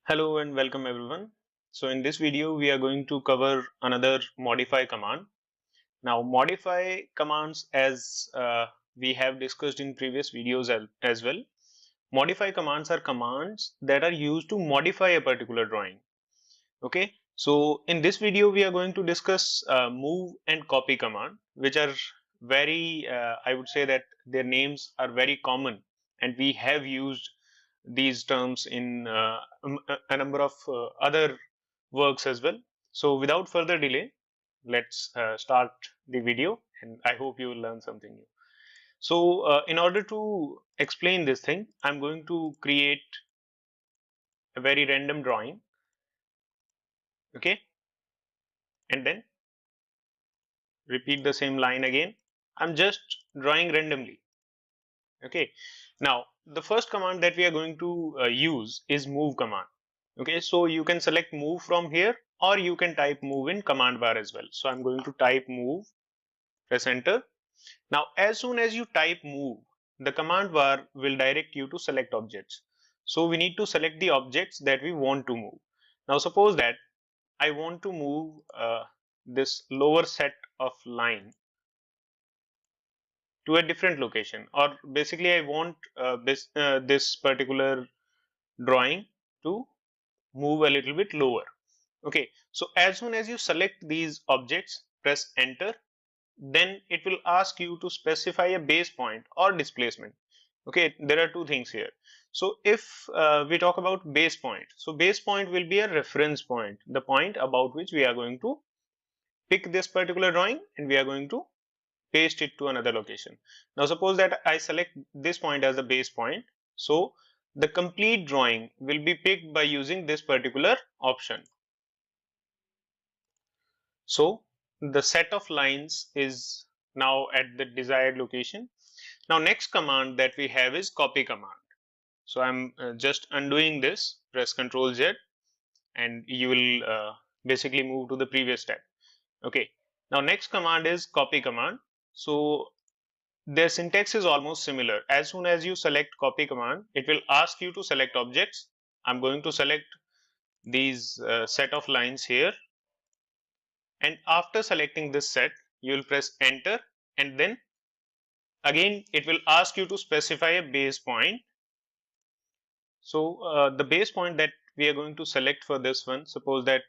Hello and welcome everyone. So in this video we are going to cover another modify command. Now modify commands, as we have discussed in previous videos as well. Modify commands are commands that are used to modify a particular drawing. Okay, so in this video we are going to discuss move and copy command, which are very I would say that their names are very common and we have used these terms in a number of other works as well. So without further delay, let's start the video and I hope you will learn something new. So in order to explain this thing, I'm going to create a very random drawing. Okay, and then repeat the same line again. I'm just drawing randomly. Okay, now the first command that we are going to use is move command. Okay, so you can select move from here or you can type move in command bar as well. So I'm going to type move, press enter. Now as soon as you type move, the command bar will direct you to select objects. So we need to select the objects that we want to move. Now suppose that I want to move this lower set of line to a different location, or basically I want this particular drawing to move a little bit lower. Okay, so as soon as you select these objects, press enter, then it will ask you to specify a base point or displacement. Okay, there are two things here. So if we talk about base point, so base point will be a reference point, the point about which we are going to pick this particular drawing and we are going to paste it to another location. Now suppose that I select this point as the base point, so the complete drawing will be picked by using this particular option. So the set of lines is now at the desired location. Now next command that we have is copy command. So I'm just undoing this, press Ctrl Z and you will basically move to the previous step. Okay, now next command is copy command. So their syntax is almost similar. As soon as you select copy command, it will ask you to select objects. I'm going to select these set of lines here, and after selecting this set, you will press enter, and then again it will ask you to specify a base point. So the base point that we are going to select for this one, suppose that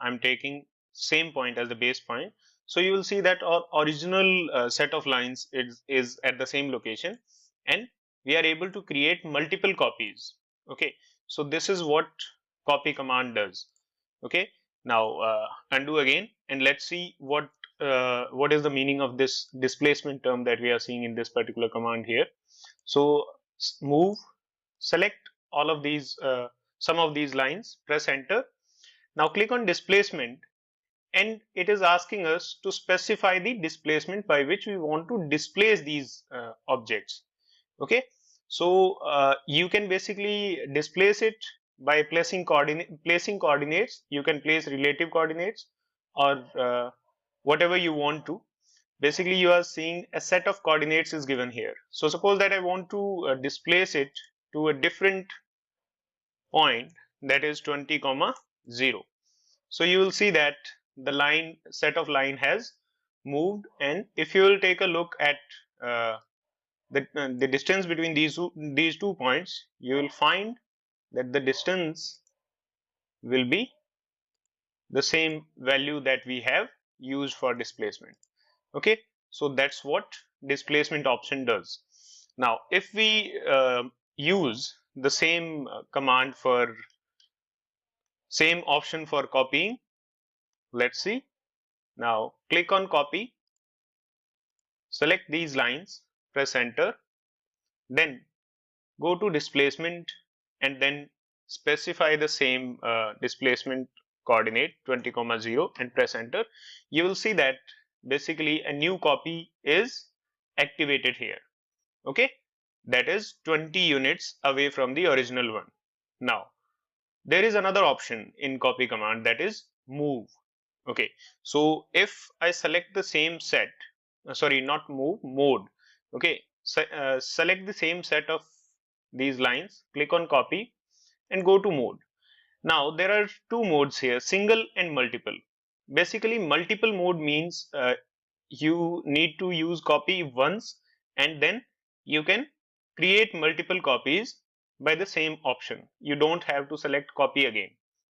I'm taking same point as the base point. So you will see that our original set of lines is at the same location and we are able to create multiple copies. Okay, so this is what copy command does. Okay, now undo again and let's see what is the meaning of this displacement term that we are seeing in this particular command here. So move, select all of these some of these lines, press enter. Now click on displacement and it is asking us to specify the displacement by which we want to displace these objects. Okay, so you can basically displace it by placing coordinates. You can place relative coordinates or whatever you want to. Basically you are seeing a set of coordinates is given here. So suppose that I want to displace it to a different point, that is 20 comma 0. So you will see that the line set of line has moved, and if you will take a look at the distance between these two points, you will find that the distance will be the same value that we have used for displacement. Okay, so that's what displacement option does. Now if we use the command for same option for copying, let's see. Now click on copy, select these lines, press enter, then go to displacement and then specify the same displacement coordinate 20 comma 0 and press enter. You will see that basically a new copy is activated here. Okay, that is 20 units away from the original one. Now there is another option in copy command, that is move. Okay, so if I select the same set, sorry, not move, mode. Okay, so, select the same set of these lines, click on copy and go to mode. Now there are two modes here, single and multiple. Basically, multiple mode means you need to use copy once and then you can create multiple copies by the same option. You don't have to select copy again.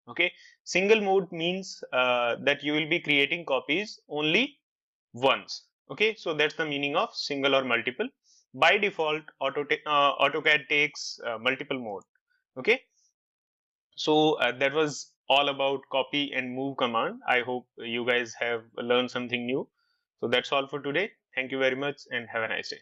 Okay. Single mode means that you will be creating copies only once. Okay. So that's the meaning of single or multiple. By default, AutoCAD takes multiple mode. Okay. So that was all about copy and move command. I hope you guys have learned something new. So that's all for today. Thank you very much and have a nice day.